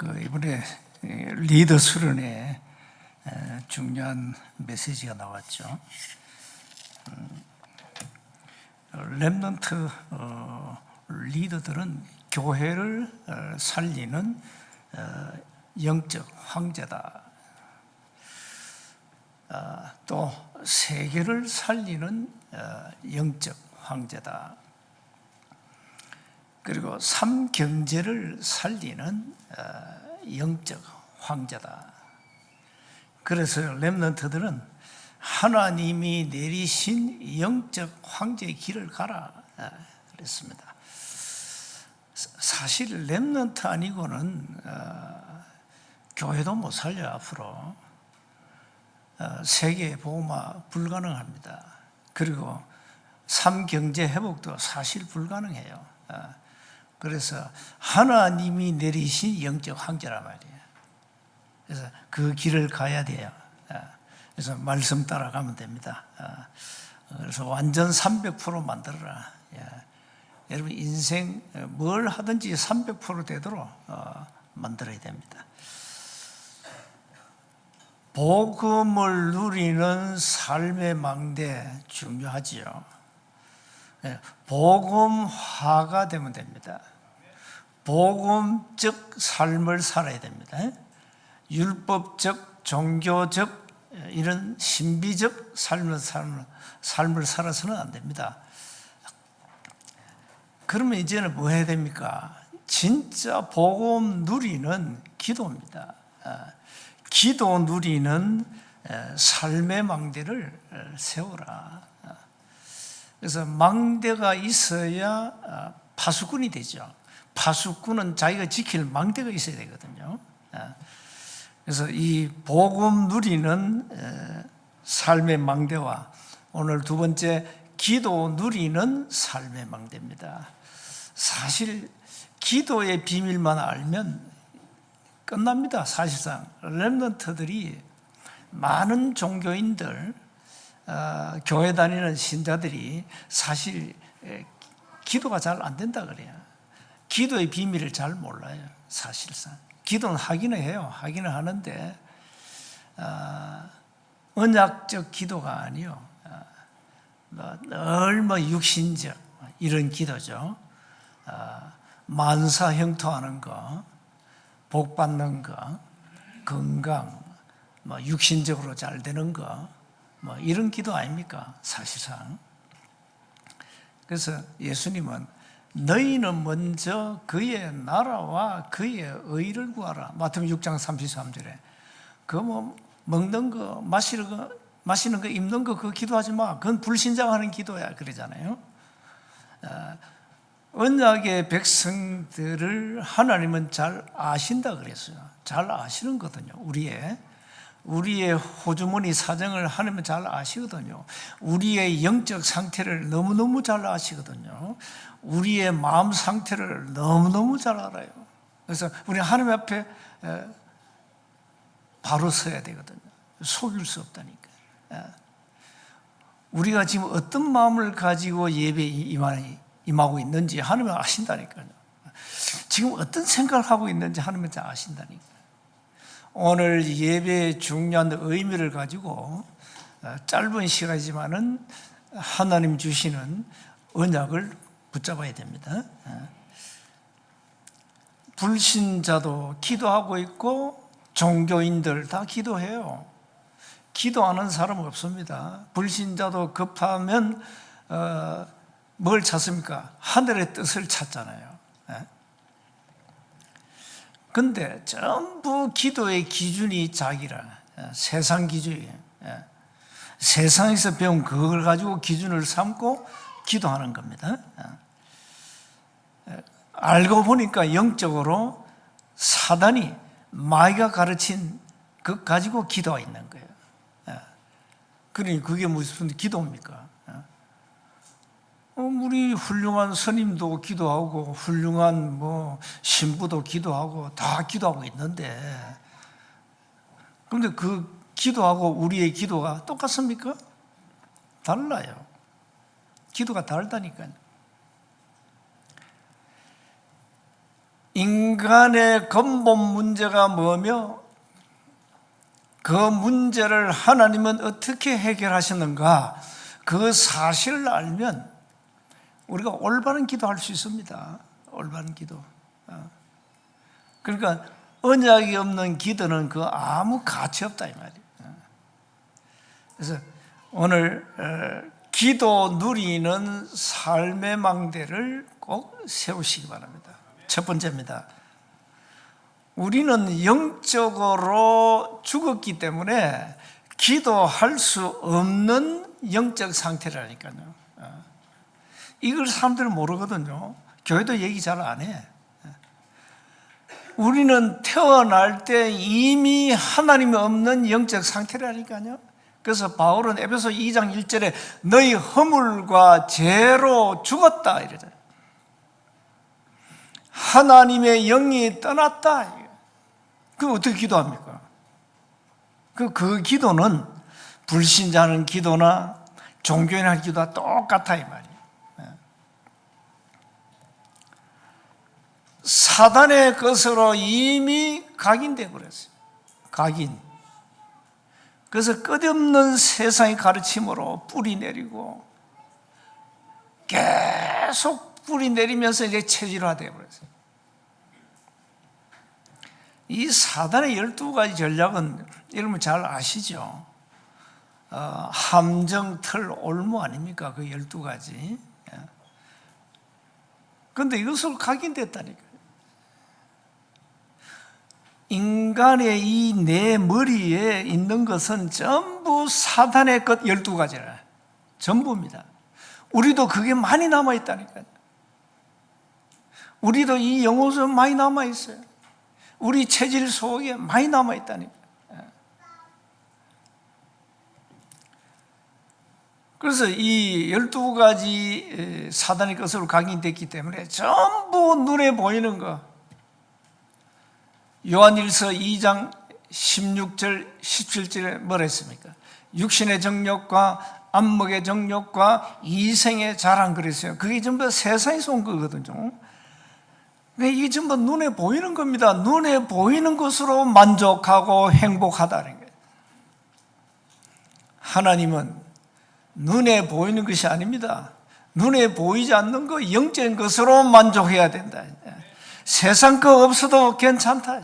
이번에 리더 수련회 중요한 메시지가 나왔죠. 렘넌트 리더들은 교회를 살리는 영적 황제다. 또 세계를 살리는 영적 황제다. 그리고 삼경제를 살리는 영적 황제다. 그래서 렘넌트들은 하나님이 내리신 영적 황제의 길을 가라 그랬습니다. 사실 렘넌트 아니고는 교회도 못 살려. 앞으로 세계 복음화 불가능합니다. 그리고 삼경제 회복도 사실 불가능해요. 그래서 하나님이 내리신 영적 황제란 말이에요. 그래서 그 길을 가야 돼요. 그래서 말씀 따라가면 됩니다. 그래서 완전 300% 만들어라. 여러분 인생 뭘 하든지 300% 되도록 만들어야 됩니다. 복음을 누리는 삶의 망대 중요하지요. 복음화가 되면 됩니다. 복음적 삶을 살아야 됩니다. 율법적, 종교적, 이런 신비적 삶을 살아서는 안 됩니다. 그러면 이제는 뭐 해야 됩니까? 진짜 복음 누리는 기도입니다. 기도 누리는 삶의 망대를 세우라. 그래서 망대가 있어야 파수꾼이 되죠. 파수꾼은 자기가 지킬 망대가 있어야 되거든요. 그래서 이 복음 누리는 삶의 망대와 오늘 두 번째 기도 누리는 삶의 망대입니다. 사실 기도의 비밀만 알면 끝납니다. 사실상 렘넌트들이 많은 종교인들, 교회 다니는 신자들이 사실 기도가 잘 안 된다 그래요. 기도의 비밀을 잘 몰라요. 사실상 기도는 하기는 해요. 하기는 하는데 언약적 기도가 아니요. 늘 육신적 이런 기도죠. 만사 형통하는 거, 복 받는 거, 건강, 육신적으로 잘 되는 거, 이런 기도 아닙니까? 사실상. 그래서 예수님은 너희는 먼저 그의 나라와 그의 의를 구하라. 마태복음 6장 33절에 먹는 거, 마시는 거, 입는 거 그거 기도하지 마. 그건 불신자하는 기도야 그러잖아요. 언약의 백성들을 하나님은 잘 아신다 그랬어요. 잘 아시는 거거든요. 우리의 호주머니 사정을 하나님은 잘 아시거든요. 우리의 영적 상태를 너무너무 잘 아시거든요. 우리의 마음 상태를 너무너무 잘 알아요. 그래서 우리 하나님 앞에 바로 서야 되거든요. 속일 수 없다니까. 우리가 지금 어떤 마음을 가지고 예배에 임하고 있는지 하나님은 아신다니까요. 지금 어떤 생각을 하고 있는지 하나님은 잘 아신다니까요. 오늘 예배의 중요한 의미를 가지고 짧은 시간이지만은 하나님 주시는 언약을 붙잡아야 됩니다. 불신자도 기도하고 있고 종교인들 다 기도해요. 기도하는 사람 없습니다. 불신자도 급하면 뭘 찾습니까? 하늘의 뜻을 찾잖아요. 근데 전부 기도의 기준이 자기라. 세상 기준이에요. 세상에서 배운 그걸 가지고 기준을 삼고 기도하는 겁니다. 알고 보니까 영적으로 사단이 마귀가 가르친 그 가지고 기도가 있는 거예요. 그러니 그게 무슨 기도입니까? 우리 훌륭한 스님도 기도하고 훌륭한 신부도 기도하고 다 기도하고 있는데 그런데 그 기도하고 우리의 기도가 똑같습니까? 달라요. 기도가 다르다니까요. 인간의 근본 문제가 뭐며 그 문제를 하나님은 어떻게 해결하셨는가, 그 사실을 알면 우리가 올바른 기도할 수 있습니다. 올바른 기도. 그러니까 언약이 없는 기도는 그 아무 가치 없다 이 말이에요. 그래서 오늘 기도 누리는 삶의 망대를 꼭 세우시기 바랍니다. 첫 번째입니다. 우리는 영적으로 죽었기 때문에 기도할 수 없는 영적 상태라니까요. 이걸 사람들은 모르거든요. 교회도 얘기 잘 안 해. 우리는 태어날 때 이미 하나님이 없는 영적 상태라니까요. 그래서 바울은 에베소 2장 1절에 너희 허물과 죄로 죽었다 이러잖아요. 하나님의 영이 떠났다. 그럼 어떻게 기도합니까? 그 기도는 불신자는 기도나 종교인 하는 기도와 똑같아 이 말이에요. 사단의 것으로 이미 각인되어 버렸어요. 각인. 그래서 끝없는 세상의 가르침으로 뿌리 내리고 계속 뿌리 내리면서 이제 체질화되어 버렸어요. 이 사단의 12가지 전략은 여러분 잘 아시죠? 함정, 틀, 올무 아닙니까? 그 12가지. 그런데 이것으로 각인됐다니까요. 인간의 이 내 머리에 있는 것은 전부 사단의 것 12가지라. 전부입니다. 우리도 그게 많이 남아있다니까요. 우리도 이 영혼은 많이 남아있어요. 우리 체질 속에 많이 남아있다니까요. 그래서 이 12가지 사단의 것으로 각인됐기 때문에 전부 눈에 보이는 거, 요한일서 2장 16절 17절에 뭐라 했습니까? 육신의 정욕과 안목의 정욕과 이생의 자랑 그랬어요. 그게 전부 세상에서 온 거거든요. 이게 전부 눈에 보이는 겁니다. 눈에 보이는 것으로 만족하고 행복하다는 거예요. 하나님은 눈에 보이는 것이 아닙니다. 눈에 보이지 않는 거 영적인 것으로 만족해야 된다. 세상 거 없어도 괜찮다.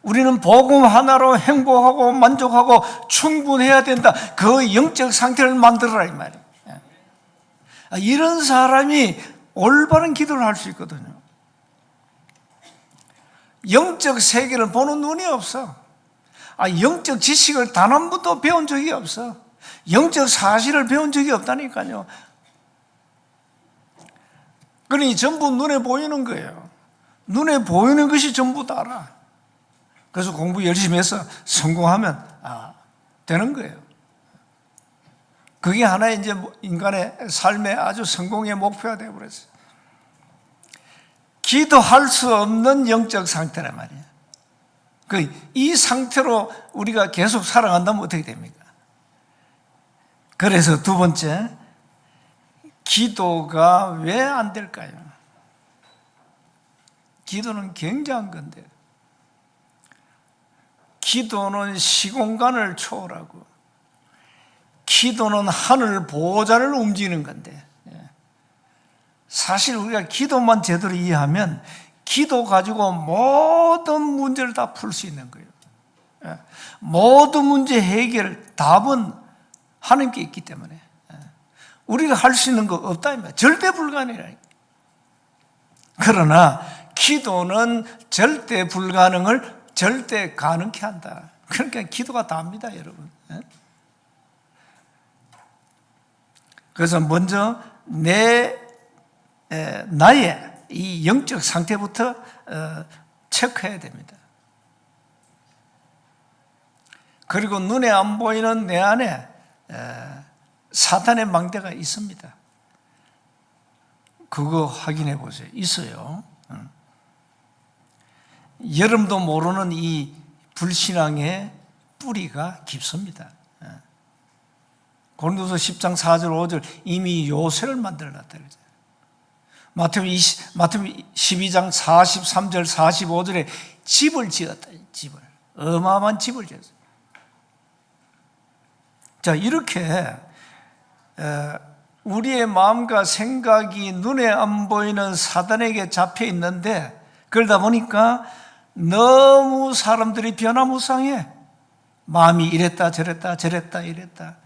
우리는 복음 하나로 행복하고 만족하고 충분해야 된다. 그 영적 상태를 만들어라 이 말이에요. 이런 사람이 올바른 기도를 할 수 있거든요. 영적 세계를 보는 눈이 없어. 영적 지식을 단 한 번도 배운 적이 없어. 영적 사실을 배운 적이 없다니까요. 그러니 전부 눈에 보이는 거예요. 눈에 보이는 것이 전부 다라. 그래서 공부 열심히 해서 성공하면 되는 거예요. 그게 하나의 이제 인간의 삶의 아주 성공의 목표가 되어버렸어요. 기도할 수 없는 영적 상태란 말이에요. 이 상태로 우리가 계속 살아간다면 어떻게 됩니까? 그래서 두 번째, 기도가 왜 안 될까요? 기도는 굉장한 건데, 기도는 시공간을 초월하고, 기도는 하늘 보좌를 움직이는 건데, 사실 우리가 기도만 제대로 이해하면 기도 가지고 모든 문제를 다 풀 수 있는 거예요. 모든 문제 해결 답은 하나님께 있기 때문에 우리가 할 수 있는 거 없다. 절대 불가능이라니까. 그러나 기도는 절대 불가능을 절대 가능케 한다. 그러니까 기도가 답니다, 여러분. 그래서 먼저 나의 이 영적 상태부터 체크해야 됩니다. 그리고 눈에 안 보이는 내 안에 사탄의 망대가 있습니다. 그거 확인해 보세요. 있어요. 여러분도 모르는 이 불신앙의 뿌리가 깊습니다. 고린도서 10장 4절 5절 이미 요새를 만들어놨다 그러죠. 마태복음 12장 43절 45절에 집을 지었다. 집을. 어마어마한 집을 지었어요. 자, 이렇게 우리의 마음과 생각이 눈에 안 보이는 사단에게 잡혀 있는데, 그러다 보니까 너무 사람들이 변화무쌍해. 마음이 이랬다 저랬다 저랬다 이랬다.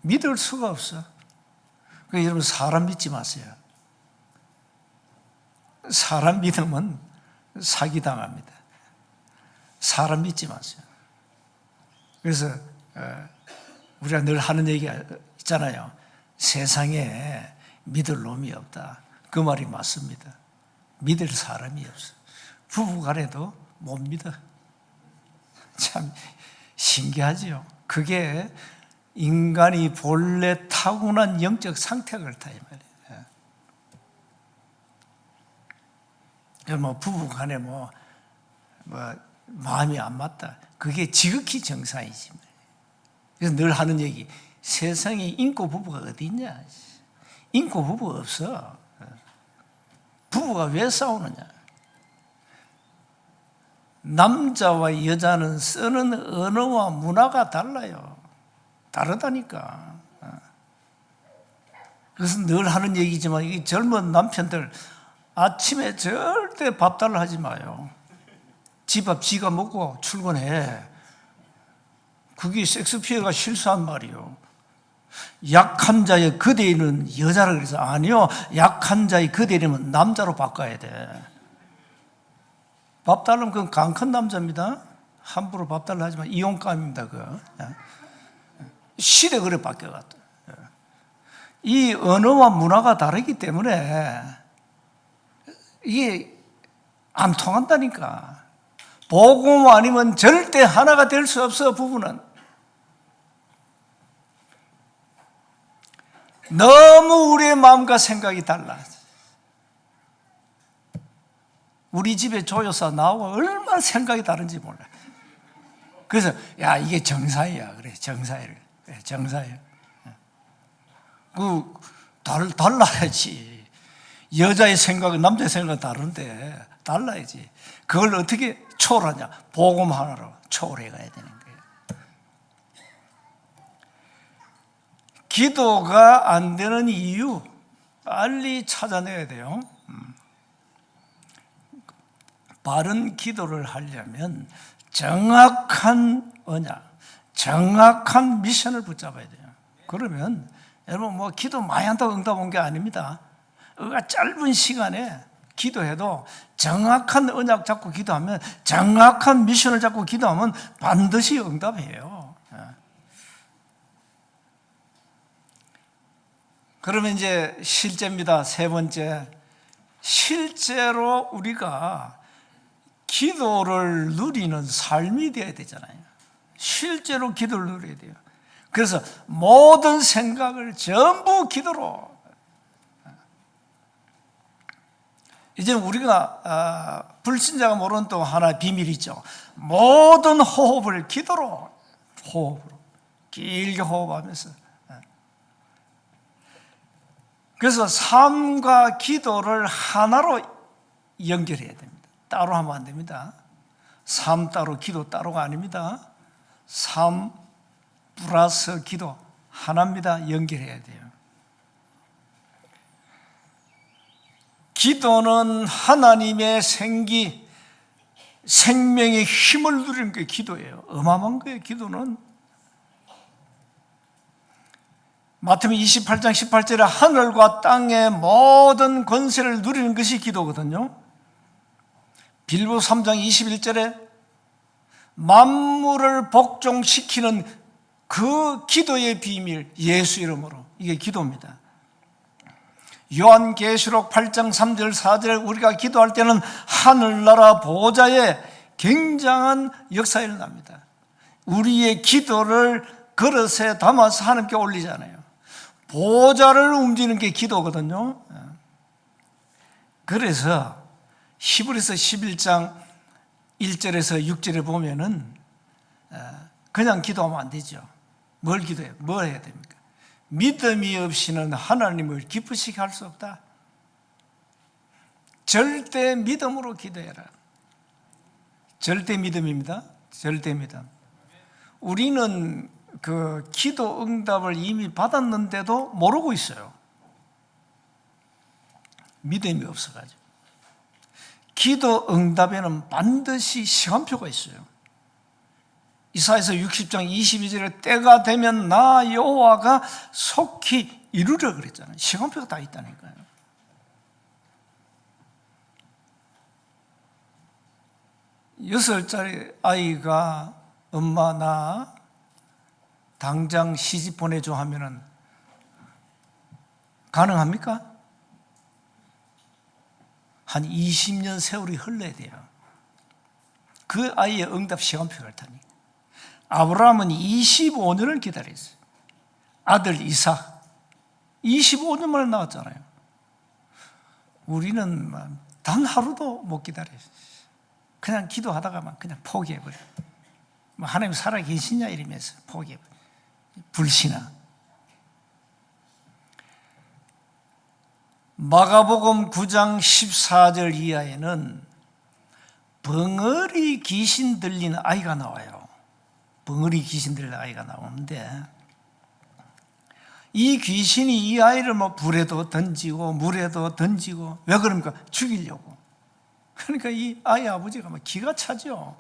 믿을 수가 없어. 그래서 여러분, 사람 믿지 마세요. 사람 믿으면 사기당합니다. 사람 믿지 마세요. 그래서 우리가 늘 하는 얘기가 있잖아요. 세상에 믿을 놈이 없다. 그 말이 맞습니다. 믿을 사람이 없어. 부부간에도 못 믿어. 참 신기하지요. 그게 인간이 본래 타고난 영적 상태가 그렇다 이 말이에요. 뭐 부부간에 뭐 마음이 안 맞다. 그게 지극히 정상이지. 그래서 늘 하는 얘기, 세상에 인고 부부가 어디 있냐? 인고 부부가 없어. 부부가 왜 싸우느냐? 남자와 여자는 쓰는 언어와 문화가 달라요. 다르다니까. 그래서 늘 하는 얘기지만, 이 젊은 남편들 아침에 절대 밥 달라 하지 마요. 집 밥 지가 먹고 출근해. 그게 섹스피어가 실수한 말이요. 약한 자의 그대는 여자라 그래서, 아니요, 약한 자의 그대는 남자로 바꿔야 돼. 밥 달라면 그건 강 큰 남자입니다. 함부로 밥 달라 하지만 이용감입니다. 그거. 시대 그래 바뀌어갔다. 이 언어와 문화가 다르기 때문에 이게 안 통한다니까. 복음 아니면 절대 하나가 될 수 없어. 부부는 너무 우리의 마음과 생각이 달라. 우리 집에 조여사 나하고 얼마나 생각이 다른지 몰라. 그래서 야, 이게 정사이야. 그래, 정사이를. 그래, 정사이야. 달라야지. 여자의 생각은 남자의 생각은 다른데 달라야지. 그걸 어떻게 초월하냐? 복음 하나로 초월해 가야 되는 거예요. 기도가 안 되는 이유 빨리 찾아내야 돼요. 바른 기도를 하려면 정확한 언약, 정확한 미션을 붙잡아야 돼요. 그러면 여러분, 뭐 기도 많이 한다고 응답 온 게 아닙니다. 우리가 짧은 시간에 기도해도 정확한 언약 잡고 기도하면, 정확한 미션을 잡고 기도하면 반드시 응답해요. 그러면 이제 실제입니다. 세 번째, 실제로 우리가 기도를 누리는 삶이 되어야 되잖아요. 실제로 기도를 누려야 돼요. 그래서 모든 생각을 전부 기도로. 이제 우리가 불신자가 모르는 또 하나의 비밀이 있죠. 모든 호흡을 기도로, 호흡으로 길게 호흡하면서. 그래서 삶과 기도를 하나로 연결해야 됩니다. 따로 하면 안 됩니다. 삶 따로 기도 따로가 아닙니다. 삶 플러스 기도 하나입니다. 연결해야 돼요. 기도는 하나님의 생명의 힘을 누리는 게 기도예요. 어마어마한 거예요. 기도는 마태복음 28장 18절에 하늘과 땅의 모든 권세를 누리는 것이 기도거든요. 빌보 3장 21절에 만물을 복종시키는 그 기도의 비밀, 예수 이름으로, 이게 기도입니다. 요한계시록 8장 3절 4절에 우리가 기도할 때는 하늘나라 보좌에 굉장한 역사가 일어납니다. 우리의 기도를 그릇에 담아서 하나님께 올리잖아요. 보좌를 움직이는 게 기도거든요. 그래서 히브리서 11장 1절에서 6절에 보면은 그냥 기도하면 안 되죠. 뭘 기도해요? 뭘 해야 됩니까? 믿음이 없이는 하나님을 기쁘시게 할 수 없다. 절대 믿음으로 기도해라. 절대 믿음입니다. 절대 믿음. 우리는 그 기도 응답을 이미 받았는데도 모르고 있어요. 믿음이 없어가지고. 기도 응답에는 반드시 시간표가 있어요. 이사야서 60장 22절에 때가 되면 나 여호와가 속히 이루려 그랬잖아요. 시간표가 다 있다니까요. 여섯 살짜리 아이가 엄마 나 당장 시집 보내줘 하면은 가능합니까? 한 20년 세월이 흘러야 돼요. 그 아이의 응답 시간표가 있다니. 아브라함은 25년을 기다렸어요. 아들 이삭 25년 만에 나왔잖아요. 우리는 단 하루도 못 기다렸어요. 그냥 기도하다가만 그냥 포기해버려요. 하나님 살아계시냐 이러면서 포기해버려요. 불신앙. 마가복음 9장 14절 이하에는 벙어리 귀신 들린 아이가 나와요. 벙어리 귀신 들린 아이가 나오는데 이 귀신이 이 아이를 불에도 던지고 물에도 던지고 왜 그럽니까? 죽이려고. 그러니까 이 아이 아버지가 기가 차죠.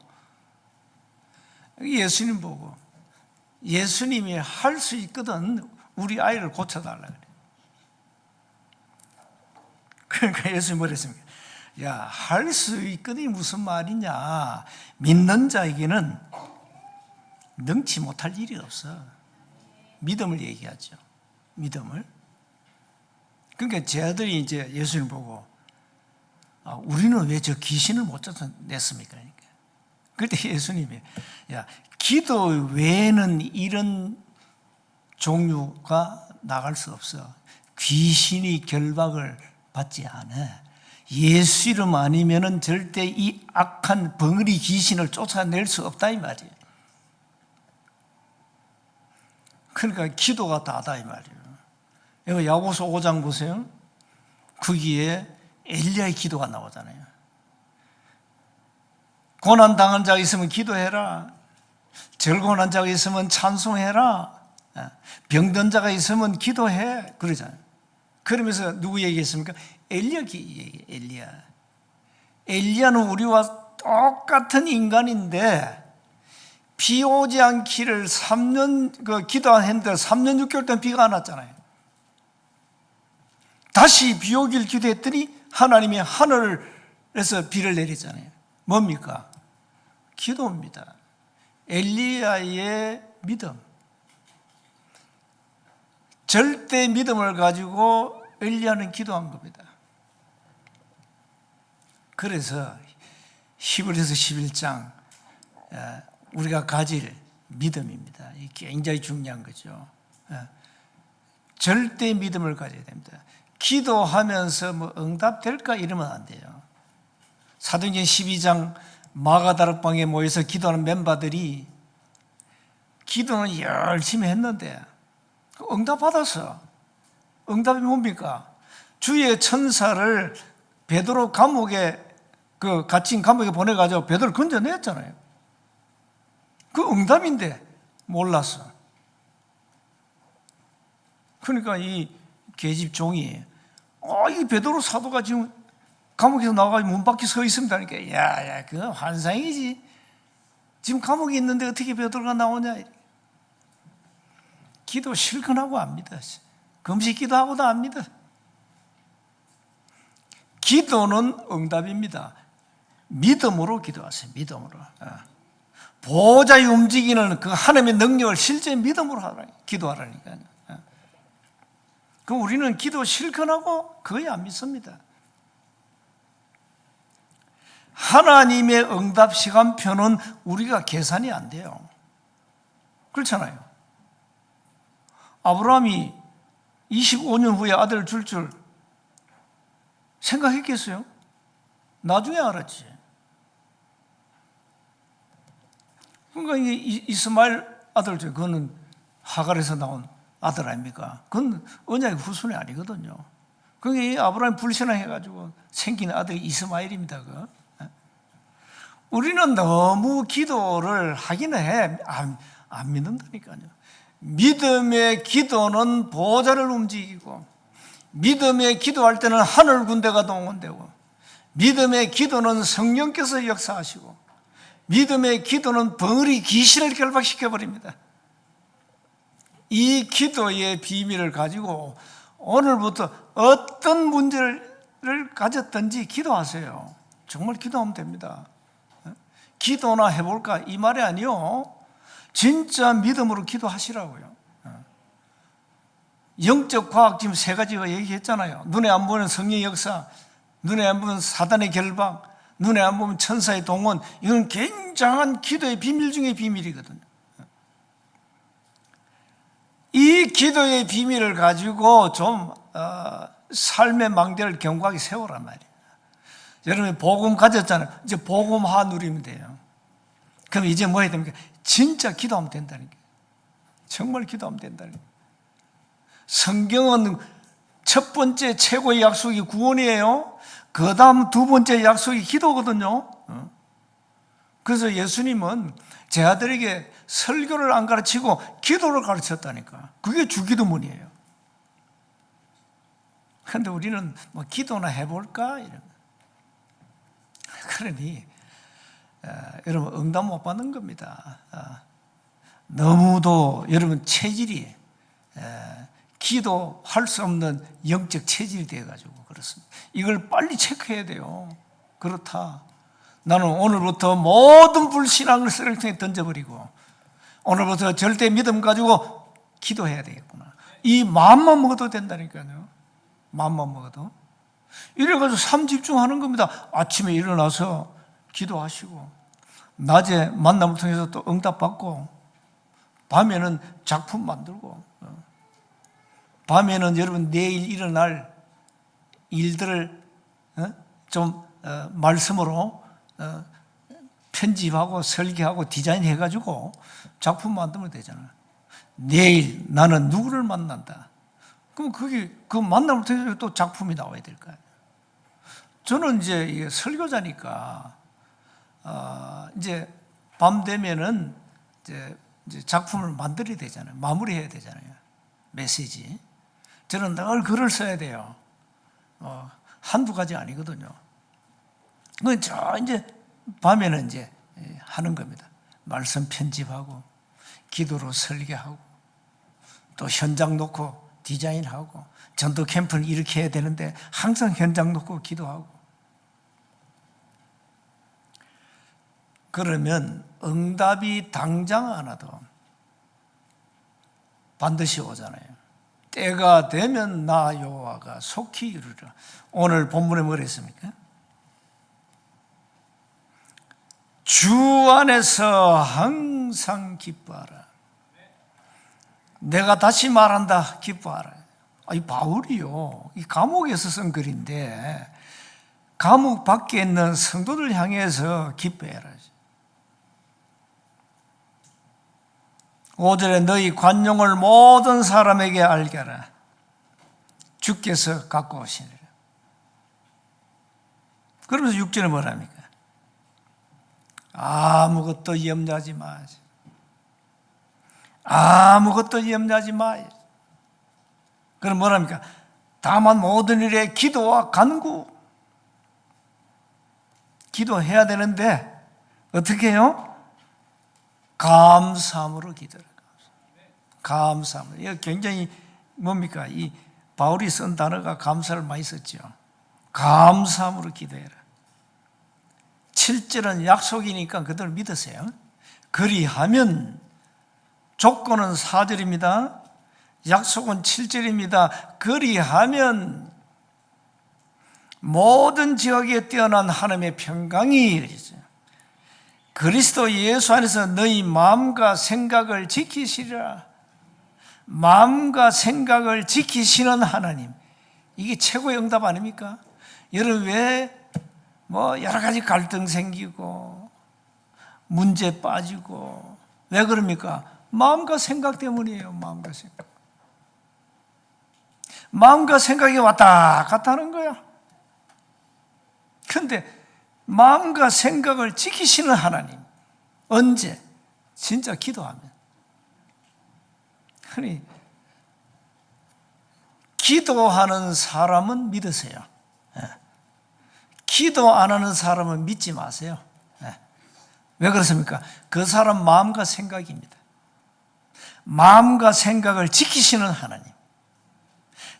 예수님 보고 예수님이 할 수 있거든 우리 아이를 고쳐달라 그래. 그러니까 예수님이 뭐랬습니까? 야, 할 수 있거든이 무슨 말이냐. 믿는 자에게는 능치 못할 일이 없어. 믿음을 얘기하죠. 믿음을. 그러니까 제 아들이 이제 예수님 보고 우리는 왜 저 귀신을 못 쫓아냈습니까? 그러니까. 그때 예수님이 야, 기도 외에는 이런 종류가 나갈 수 없어. 귀신이 결박을 받지 않아. 예수 이름 아니면은 절대 이 악한 벙어리 귀신을 쫓아낼 수 없다 이 말이에요. 그러니까 기도가 다다 이 말이에요. 이거 야고보서 5장 보세요. 거기에 엘리야의 기도가 나오잖아요. 고난 당한 자가 있으면 기도해라. 절고난 자가 있으면 찬송해라. 병든 자가 있으면 기도해. 그러잖아요. 그러면서 누구 얘기했습니까? 엘리야 얘기. 엘리야는 우리와 똑같은 인간인데 비 오지 않기를 3년 기도했는데 3년 6개월 동안 비가 안 왔잖아요. 다시 비 오길 기도했더니 하나님이 하늘에서 비를 내리잖아요. 뭡니까? 기도입니다. 엘리야의 믿음. 절대 믿음을 가지고 엘리야는 기도한 겁니다. 그래서 히브리서 11장 우리가 가질 믿음입니다. 이게 굉장히 중요한 거죠. 절대 믿음을 가져야 됩니다. 기도하면서 응답될까 이러면 안 돼요. 사도행전 12장 마가다락방에 모여서 기도하는 멤버들이 기도는 열심히 했는데 응답받았어. 응답이 뭡니까? 주의 천사를 베드로 감옥에 갇힌 감옥에 보내가지고 베드로를 건져냈잖아요. 그 응답인데 몰랐어. 그러니까 이 계집 종이 이 베드로 사도가 지금 감옥에서 나와가지고 문 밖에 서 있습니다. 그러니까 야, 그건 환상이지. 지금 감옥에 있는데 어떻게 베드로가 나오냐. 기도 실컷 하고 압니다. 금식 기도하고도 압니다. 기도는 응답입니다. 믿음으로 기도하세요. 믿음으로. 보호자의 움직이는 그 하나님의 능력을 실제 믿음으로 기도하라니까요. 그럼 우리는 기도 실컷 하고 거의 안 믿습니다. 하나님의 응답 시간표는 우리가 계산이 안 돼요. 그렇잖아요. 아브라함이 25년 후에 아들을 줄 생각했겠어요? 나중에 알았지. 그러니까 이스마엘 아들 그거는 하갈에서 나온 아들 아닙니까? 그건 언약의 후손이 아니거든요. 그게 아브라함이 불신앙해가지고 생긴 아들이 이스마엘입니다. 우리는 너무 기도를 하기는 해. 안 믿는다니까요. 믿음의 기도는 보좌를 움직이고, 믿음의 기도할 때는 하늘 군대가 동원되고, 믿음의 기도는 성령께서 역사하시고, 믿음의 기도는 벙어리 귀신을 결박시켜버립니다. 이 기도의 비밀을 가지고 오늘부터 어떤 문제를 가졌든지 기도하세요. 정말 기도하면 됩니다. 기도나 해볼까 이 말이 아니요, 진짜 믿음으로 기도하시라고요. 영적 과학 지금 세 가지가 얘기했잖아요. 눈에 안 보이는 성령의 역사, 눈에 안 보이는 사단의 결박, 눈에 안 보이는 천사의 동원. 이건 굉장한 기도의 비밀 중의 비밀이거든요. 이 기도의 비밀을 가지고 좀 삶의 망대를 견고하게 세우란 말이에요. 여러분이 복음 가졌잖아요. 이제 복음화 누리면 돼요. 그럼 이제 뭐 해야 됩니까? 진짜 기도하면 된다는 거예요. 정말 기도하면 된다는 거예요. 성경은 첫 번째 최고의 약속이 구원이에요. 그 다음 두 번째 약속이 기도거든요. 그래서 예수님은 제 아들에게 설교를 안 가르치고 기도를 가르쳤다니까. 그게 주기도문이에요. 그런데 우리는 뭐 기도나 해볼까? 이런. 그러니 여러분 응답 못 받는 겁니다. 너무도 여러분 체질이 기도할 수 없는 영적 체질이 되어가지고 그렇습니다. 이걸 빨리 체크해야 돼요. 그렇다. 나는 오늘부터 모든 불신앙을 쓰레기통에 던져버리고 오늘부터 절대 믿음 가지고 기도해야 되겠구나. 이 마음만 먹어도 된다니까요. 마음만 먹어도. 이래가지고 삶 집중하는 겁니다. 아침에 일어나서 기도하시고, 낮에 만남을 통해서 또 응답받고, 밤에는 작품 만들고, 밤에는 여러분 내일 일어날 일들을 좀 말씀으로 편집하고 설계하고 디자인해가지고 작품 만들면 되잖아요. 내일 나는 누구를 만난다. 그럼 그 만남을 통해서 또 작품이 나와야 될까요? 저는 이제 설교자니까 이제 밤 되면은 이제 작품을 만들어야 되잖아요. 마무리해야 되잖아요. 메시지. 저는 늘 글을 써야 돼요. 한두 가지 아니거든요. 저 이제 밤에는 이제 하는 겁니다. 말씀 편집하고, 기도로 설계하고, 또 현장 놓고 디자인하고, 전도 캠프를 이렇게 해야 되는데 항상 현장 놓고 기도하고. 그러면 응답이 당장 안 와도 반드시 오잖아요. 때가 되면 나 여호와가 속히 이루리라. 오늘 본문에 뭐라 했습니까? 주 안에서 항상 기뻐하라. 내가 다시 말한다. 기뻐하라. 이 바울이요, 이 감옥에서 쓴 글인데 감옥 밖에 있는 성도들 향해서 기뻐해라. 5절에 너희 관용을 모든 사람에게 알게 하라. 주께서 갖고 오시니라. 그러면서 6절에 뭐랍니까? 아무것도 염려하지 마시. 아무것도 염려하지 마. 그럼 뭐랍니까? 다만 모든 일에 기도와 간구. 기도해야 되는데 어떻게 해요? 감사함으로 기도해라. 감사함으로. 이거 굉장히 뭡니까? 이 바울이 쓴 단어가 감사를 많이 썼죠. 감사함으로 기도해라. 7절은 약속이니까 그들 믿으세요. 그리하면, 조건은 4절입니다. 약속은 7절입니다. 그리하면 모든 지역에 뛰어난 하나님의 평강이 그리스도 예수 안에서 너희 마음과 생각을 지키시리라. 마음과 생각을 지키시는 하나님, 이게 최고의 응답 아닙니까? 여러분 왜 여러 가지 갈등 생기고 문제 빠지고 왜 그럽니까? 마음과 생각 때문이에요. 마음과 생각. 마음과 생각이 왔다 갔다 하는 거야. 그런데 마음과 생각을 지키시는 하나님, 언제? 진짜 기도하면. 아니, 기도하는 사람은 믿으세요. 기도 안 하는 사람은 믿지 마세요. 왜 그렇습니까? 그 사람 마음과 생각입니다. 마음과 생각을 지키시는 하나님,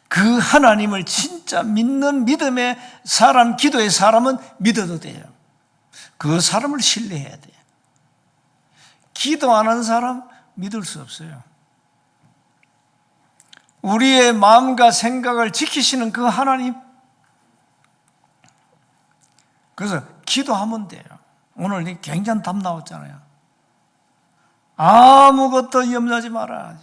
그 하나님을 진짜 믿는 믿음의 사람, 기도의 사람은 믿어도 돼요. 그 사람을 신뢰해야 돼요. 기도 안 하는 사람 믿을 수 없어요. 우리의 마음과 생각을 지키시는 그 하나님, 그래서 기도하면 돼요. 오늘 굉장한 답 나왔잖아요. 아무것도 염려하지 마라.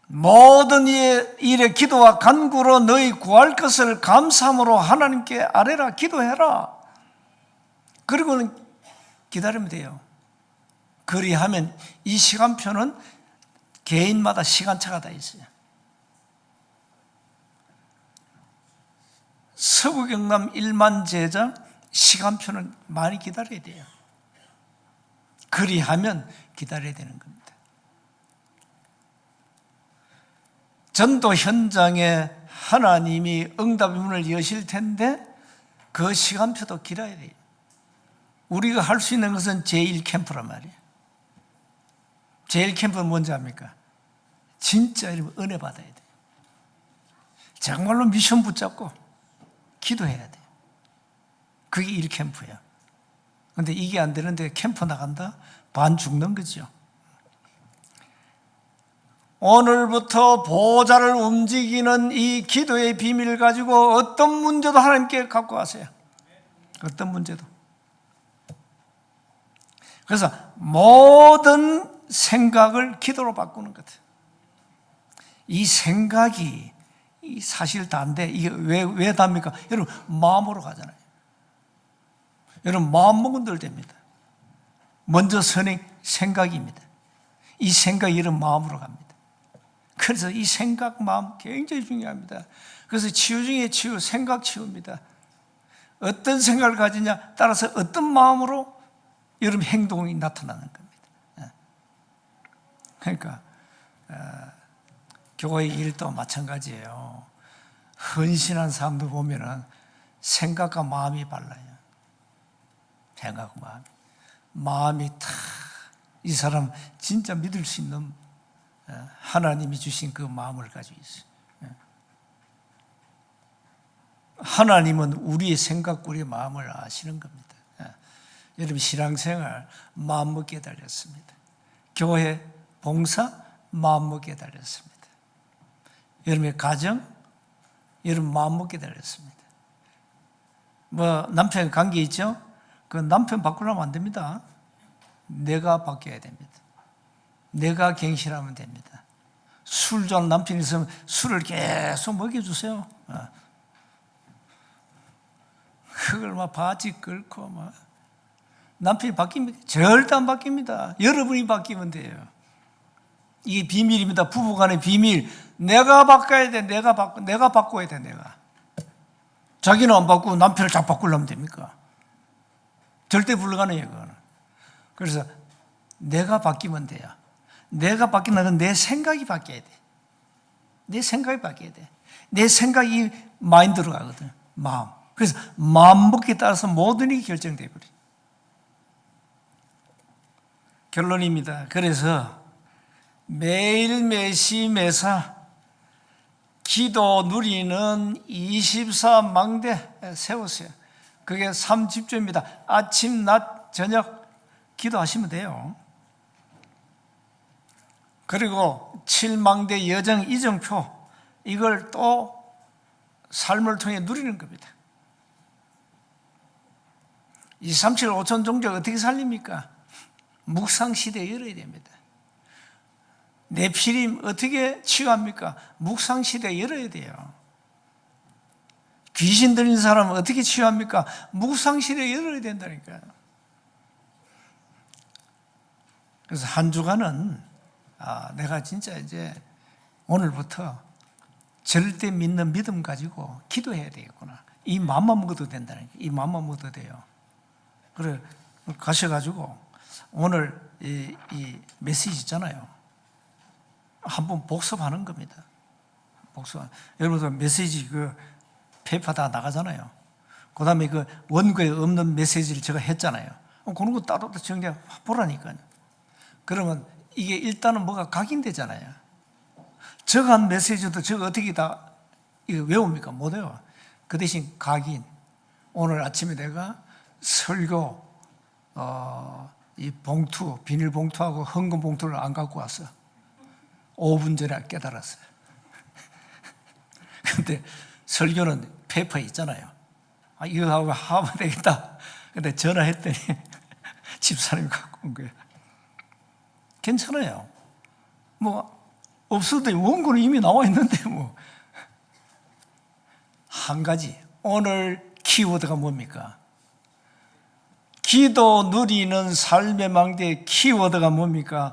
모든 일에 기도와 간구로 너희 구할 것을 감사함으로 하나님께 아뢰라. 기도해라. 그리고는 기다리면 돼요. 그리하면 이 시간표는 개인마다 시간차가 다 있어요. 서구경남 1만 제자 시간표는 많이 기다려야 돼요. 그리하면 기다려야 되는 겁니다. 전도 현장에 하나님이 응답의 문을 여실 텐데 그 시간표도 길어야 돼요. 우리가 할 수 있는 것은 제1캠프란 말이에요. 제1캠프는 뭔지 압니까? 진짜 은혜 받아야 돼요. 정말로 미션 붙잡고 기도해야 돼요. 그게 1캠프예요. 그런데 이게 안 되는데 캠프 나간다? 반 죽는 거죠. 오늘부터 보좌를 움직이는 이 기도의 비밀을 가지고 어떤 문제도 하나님께 갖고 가세요. 어떤 문제도. 그래서 모든 생각을 기도로 바꾸는 것 같아요. 이 생각이 사실 다인데 이게 왜 답니까? 여러분 마음으로 가잖아요. 여러분 마음 먹은 대로 됩니다. 먼저 선행 생각입니다. 이 생각이 이런 마음으로 갑니다. 그래서 이 생각 마음 굉장히 중요합니다. 그래서 치유 중에 치유, 생각 치유입니다. 어떤 생각을 가지냐 따라서 어떤 마음으로 여러분 행동이 나타나는 겁니다. 그러니까 교회 일도 마찬가지예요. 헌신한 사람들 보면은 생각과 마음이 달라요. 생각과 마음이 다 이 사람 진짜 믿을 수 있는 하나님이 주신 그 마음을 가지고 있어요. 하나님은 우리의 생각과 우리의 마음을 아시는 겁니다. 여러분 신앙생활 마음먹기에 달렸습니다. 교회 봉사 마음먹기에 달렸습니다. 여러분의 가정 여러분 마음먹기에 달렸습니다. 뭐 남편 관계 있죠? 그 남편 바꾸려면 안 됩니다. 내가 바뀌어야 됩니다. 내가 갱신하면 됩니다. 술 좋아하는 남편이 있으면 술을 계속 먹여주세요. 그걸 막 바지 끓고 막 남편이 바뀝니까? 절대 안 바뀝니다. 여러분이 바뀌면 돼요. 이게 비밀입니다. 부부간의 비밀. 내가 바꿔야 돼. 내가 바꿔야 돼. 내가. 자기는 안 바꾸고 남편을 다 바꾸려면 됩니까? 절대 불가능해요. 그거는. 그래서 내가 바뀌면 돼요. 내가 바뀌는 건 내 생각이 바뀌어야 돼. 내 생각이 바뀌어야 돼. 내 생각이 마인드로 가거든. 마음. 그래서 마음 먹기에 따라서 모든 일이 결정돼 버려. 결론입니다. 그래서 매일 매시 매사 기도 누리는 24망대 세우세요. 그게 3집조입니다. 아침, 낮, 저녁 기도하시면 돼요. 그리고 7망대 여정 이정표 이걸 또 삶을 통해 누리는 겁니다. 237 5천 종족 어떻게 살립니까? 묵상시대에 열어야 됩니다. 네피림 어떻게 치유합니까? 묵상시대에 열어야 돼요. 귀신 들린 사람은 어떻게 치유합니까? 묵상시대에 열어야 된다니까요. 그래서 한 주간은 내가 진짜 이제 오늘부터 절대 믿는 믿음 가지고 기도해야 되겠구나. 이 마음만 먹어도 된다는 거예요. 이 마음만 먹어도 돼요. 그래 가셔가지고 오늘 이 메시지 있잖아요. 한번 복습하는 겁니다. 복습. 여러분들 메시지 그 페이퍼 다 나가잖아요. 그 다음에 그 원고에 없는 메시지를 제가 했잖아요. 그런 거 따로 정리해 보라니까요. 그러면 이게 일단은 뭐가 각인되잖아요. 저거 한 메시지도 저거 어떻게 다 이거 외웁니까? 못 외워. 그 대신 각인. 오늘 아침에 내가 설교 이 봉투, 비닐 봉투하고 헌금 봉투를 안 갖고 왔어. 5분 전에 깨달았어요. 근데 설교는 페이퍼 있잖아요. 이거 하고 하면 되겠다. 근데 전화했더니 집사람이 갖고 온 거예요. 괜찮아요. 뭐 없어도 원고는 이미 나와 있는데 뭐. 한 가지 오늘 키워드가 뭡니까? 기도 누리는 삶의 망대의 키워드가 뭡니까?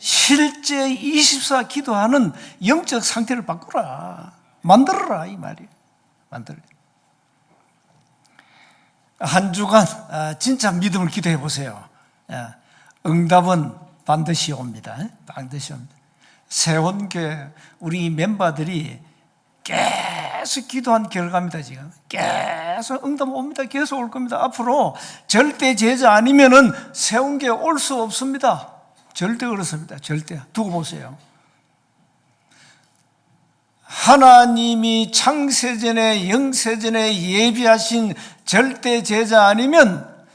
실제 24 기도하는 영적 상태를 바꾸라. 만들어라 이 말이에요. 만들어라. 한 주간 진짜 믿음을 기도해 보세요. 응답은 반드시 옵니다. 반드시 옵니다. 세원교회 우리 멤버들이 계속 기도한 결과입니다. 지금 계속 응답 옵니다. 계속 올 겁니다. 앞으로 절대 제자 아니면은 세원교회 올 수 없습니다. 절대 그렇습니다. 절대. 두고 보세요. 하나님이 창세전에 영세전에 예비하신 절대 제자 아니면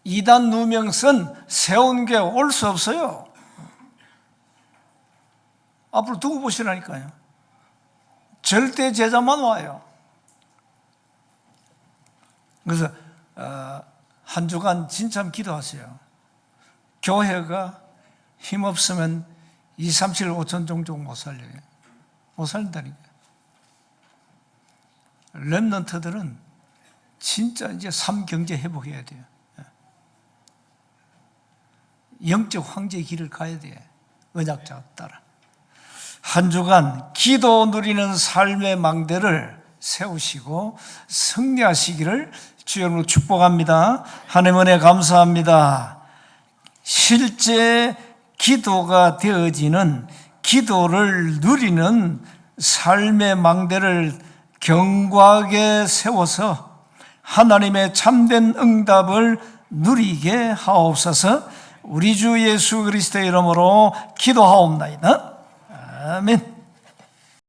이단 누명선 세운교회 올 수 없어요. 앞으로 두고 보시라니까요. 절대 제자만 와요. 그래서 한 주간 진짜 기도하세요. 교회가 힘없으면 2, 3, 7, 5천 종족 못 살려요. 못 살린다니까. 렘넌트들은 진짜 이제 삼경제 회복해야 돼요. 영적 황제의 길을 가야 돼. 언약자 따라. 한 주간 기도 누리는 삶의 망대를 세우시고 승리하시기를 주여로 축복합니다. 하나님 은혜 감사합니다. 실제 기도가 되어지는 기도를 누리는 삶의 망대를 견고하게 세워서 하나님의 참된 응답을 누리게 하옵소서. 우리 주 예수 그리스도의 이름으로 기도하옵나이다. 아멘.